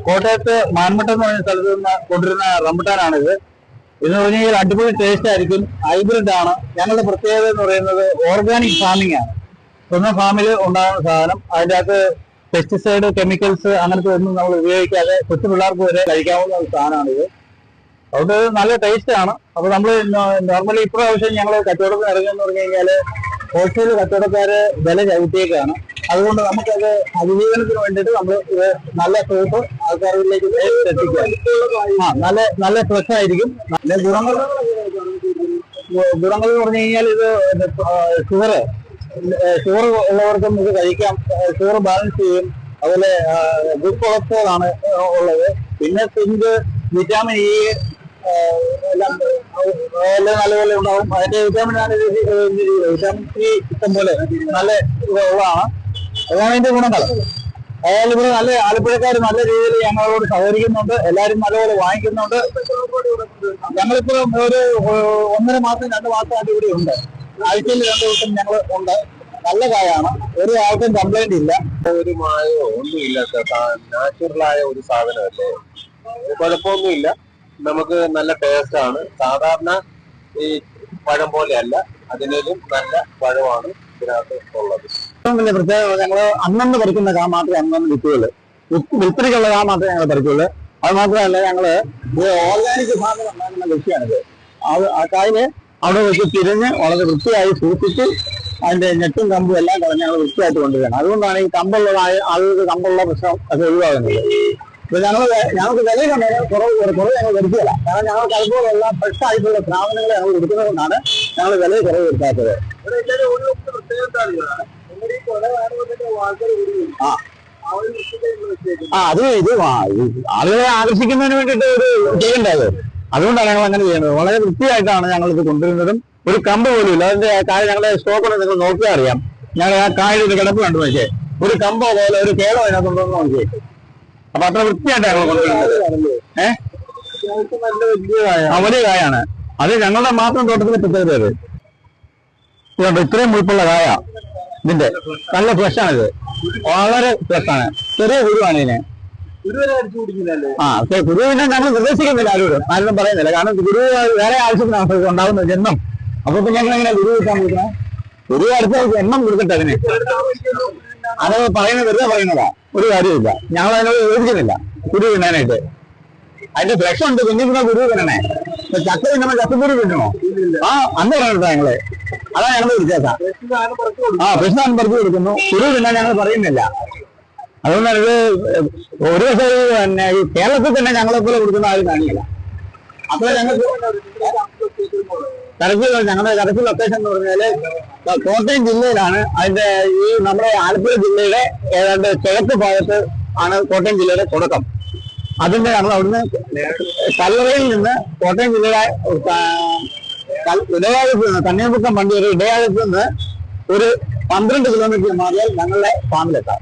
കോട്ടയത്ത് മാൻമട്ടം എന്ന് പറഞ്ഞ സ്ഥലത്ത് നിന്ന് കൊണ്ടുവരുന്ന റംബുട്ടാനാണിത്. ഇതെന്ന് പറഞ്ഞു കഴിഞ്ഞാൽ അടിപൊളി ടേസ്റ്റ് ആയിരിക്കും. ഹൈബ്രിഡ് ആണ്. ഞങ്ങളുടെ പ്രത്യേകത എന്ന് പറയുന്നത് ഓർഗാനിക് ഫാമിംഗ് ആണ്. സ്വന്തം ഫാമിൽ ഉണ്ടാകുന്ന സാധനം. അതിൻ്റെ അകത്ത് പെസ്റ്റിസൈഡ്, കെമിക്കൽസ് അങ്ങനത്തെ ഒന്നും നമ്മൾ ഉപയോഗിക്കാതെ കൊച്ചു പിള്ളേർക്ക് വരെ കഴിക്കാവുന്ന ഒരു സാധനമാണിത്. അതുകൊണ്ട് നല്ല ടേസ്റ്റ് ആണ്. അപ്പൊ നമ്മൾ നോർമലി ഇപ്രാവശ്യം ഞങ്ങൾ കച്ചവടത്തിന് ഇറങ്ങിയെന്ന് പറഞ്ഞു കഴിഞ്ഞാൽ ഹോൾസെയിൽ കച്ചവടക്കാര് വില ചവിട്ടിയേക്കാണ്. അതുകൊണ്ട് നമുക്കത് അതിജീവനത്തിന് വേണ്ടിയിട്ട് നമ്മൾ ഇത് നല്ല ഫ്രൂട്ട് ആൾക്കാരിലേക്ക് എത്തിക്കാം. നല്ല ഫ്രഷ് ആയിരിക്കും. ഗുണങ്ങൾ എന്ന് പറഞ്ഞു കഴിഞ്ഞാൽ ഇത് ഷുഗർ ഉള്ളവർക്ക് നമുക്ക് കഴിക്കാം. ഷുഗർ ബാലൻസ് ചെയ്യും. അതുപോലെ ഗുഡ് കൊളസ്ട്രോൾ ആണ് ഉള്ളത്. പിന്നെ സിങ്ക്, വിറ്റാമിൻ ഇ എല്ലാം നല്ലപോലെ ഉണ്ടാവും. അതിന്റെ വിറ്റാമിൻ സി ഇഷ്ടം പോലെ നല്ല ഉള്ളതാണ്. അതാണ് അതിന്റെ ഗുണങ്ങൾ. അതായത് ഇവിടെ നല്ല ആലപ്പുഴക്കാർ നല്ല രീതിയിൽ ഞങ്ങളോട് സഹകരിക്കുന്നുണ്ട്. എല്ലാവരും നല്ലപോലെ വാങ്ങിക്കുന്നുണ്ട്. ഞങ്ങളിപ്പോ ഒരു 1.5 മാസം 2 മാസമായിട്ട് ഇവിടെ ഉണ്ട്. ആഴ്ചയിൽ 2 ദിവസം ഞങ്ങൾ ഉണ്ട്. നല്ല കായാണ്. ഒരു ആൾക്കും കംപ്ലൈന്റ് ഇല്ല. ഒരു മായോ ഒന്നുമില്ലാത്ത നാച്ചുറലായ ഒരു സാധനമല്ലേ. കുഴപ്പമൊന്നുമില്ല. നമുക്ക് നല്ല ടേസ്റ്റ് ആണ്. സാധാരണ ഈ പഴം പോലെയല്ല, അതിനും നല്ല പഴമാണ് ഇതിനകത്ത് ഉള്ളത്. പിന്നെ പ്രത്യേകത ഞങ്ങൾ അന്നന്ന് പറിക്കുന്ന കാ മാത്രമേ അന്നന്ന് വിൽക്കുകയുള്ളൂ. വിൽപ്പനയ്ക്കുള്ള കാ മാത്രമേ ഞങ്ങൾ പറിക്കുള്ളൂ. അത് മാത്രമല്ല ഞങ്ങള് ഓർഗാനിക് ഫാമിൽ ഉണ്ടാക്കുന്ന കൃഷിയാണിത്. ആ കായില് അവിടെ വെച്ച് തിരിഞ്ഞ് വളരെ വൃത്തിയായി സൂക്ഷിച്ച് അതിന്റെ നെറ്റും കമ്പും എല്ലാം കളഞ്ഞ് ഞങ്ങൾ വൃത്തിയായിട്ട് കൊണ്ടുവരണം. അതുകൊണ്ടാണ് ഈ കമ്പുള്ളതായ ആളുകൾക്ക് കമ്പുള്ള പ്രശ്നം അത് ഒഴിവാകുന്നത്. ഇപ്പൊ ഞങ്ങൾക്ക് വില കുറവ് ഞങ്ങൾ വരുത്തിയല്ല. കാരണം ഞങ്ങൾക്ക് അതുപോലുള്ള ഫ്രഷ് ആയിട്ടുള്ള സാധനങ്ങൾ ഞങ്ങൾ കൊടുക്കുന്നത് കൊണ്ടാണ് ഞങ്ങൾ വില കുറവ് വരുത്താത്തത്. ഇത് ആളുകളെ ആകർഷിക്കുന്നതിന് വേണ്ടിയിട്ട് ചെയ്യേണ്ടത്. അതുകൊണ്ടാണ് ഞങ്ങൾ അങ്ങനെ ചെയ്യുന്നത്. വളരെ വൃത്തിയായിട്ടാണ് ഞങ്ങൾ ഇത് കൊണ്ടുവരുന്നതും. ഒരു കമ്പ് പോലും ഇല്ല. അതിന്റെ കായ ഞങ്ങളുടെ സ്റ്റോക്ക് നിങ്ങൾ നോക്കിയാൽ അറിയാം. ഞങ്ങൾ ആ കായുടെ ഒരു കിടപ്പ് കണ്ടു നോക്കിയേ. ഒരു കമ്പോ പോലെ ഒരു കേളോ അതിനകത്തുണ്ടോന്ന് നോക്കിയേ. അപ്പൊ അത്ര വൃത്തിയായിട്ടാണ് ഞങ്ങൾ കൊണ്ടുവരുന്നത്. വലിയ കായാണ്. അത് ഞങ്ങളുടെ മാത്രം തോട്ടത്തിലെ പ്രത്യേകത. ഇത്രയും മുഴുപ്പുള്ള കായ ഇതിന്റെ നല്ല ഫ്രഷാണിത്. വളരെ ഫ്രഷാണ്. ചെറിയ കുരുവാണ് ഇതിന്. കുരു പിന്നെ ഞങ്ങൾ നിർദ്ദേശിക്കുന്നില്ല ആരും പറയുന്നില്ല. കാരണം കുരു വേറെ ആവശ്യത്തിനാണ് ഉണ്ടാകുന്നത് ജന്മം. അപ്പൊ പിന്നെ ഞങ്ങൾ എങ്ങനെ കുരു കിട്ടാൻ പറ്റുന്നത്? കുരു അടുത്ത ജന്മം കൊടുക്കട്ടെ അതിന്. അത് പറയുന്നത് വെറുതെ പറയുന്നതാ. ഒരു കാര്യമില്ല. ഞങ്ങൾ അതിനോട് യോജിക്കുന്നില്ല കുരു തിന്നാനായിട്ട്. അതിന്റെ ഫ്രഷ് ഉണ്ട്. പിന്നെ കുരു തിന്നണേ. ചക്ക തിന്നുമ്പോ ചക്കക്കുരു തിന്നണോ? അന്ന് പറഞ്ഞെടുത്താ ഞങ്ങള്. അതാ ഞങ്ങൾ വിളിച്ചേക്കാം. ഫ്രഷ് സാധനം പറിച്ചു കൊടുക്കുന്നു. കുരു തിന്നാൻ ഞങ്ങൾ പറയുന്നില്ല. അതുകൊണ്ടാണ് ഇത് ഒരു ദിവസം പിന്നെ ഈ കേരളത്തിൽ തന്നെ ഞങ്ങളെപ്പോലെ കൊടുക്കുന്ന ആരും കാണില്ല. അപ്പൊ ഞങ്ങൾക്ക് ഞങ്ങളുടെ കറക്റ്റ് ലൊക്കേഷൻ എന്ന് പറഞ്ഞാല് കോട്ടയം ജില്ലയിലാണ്. അതിന്റെ ഈ നമ്മുടെ ആലപ്പുഴ ജില്ലയുടെ ഏതാണ്ട് കിഴക്ക് ഭാഗത്ത് ആണ് കോട്ടയം ജില്ലയുടെ തുടക്കം. അതിന്റെ ഞങ്ങൾ അവിടുന്ന് കല്ലറയിൽ നിന്ന് കോട്ടയം ജില്ലയുടെ ഇടയാഴത്ത് നിന്ന് കന്യാകുമാരി വണ്ടി ഒരു ഇടയാഴത്ത് നിന്ന് ഒരു 12 കിലോമീറ്റർ മാറിയാൽ ഞങ്ങളുടെ ഫാമിലെത്താം.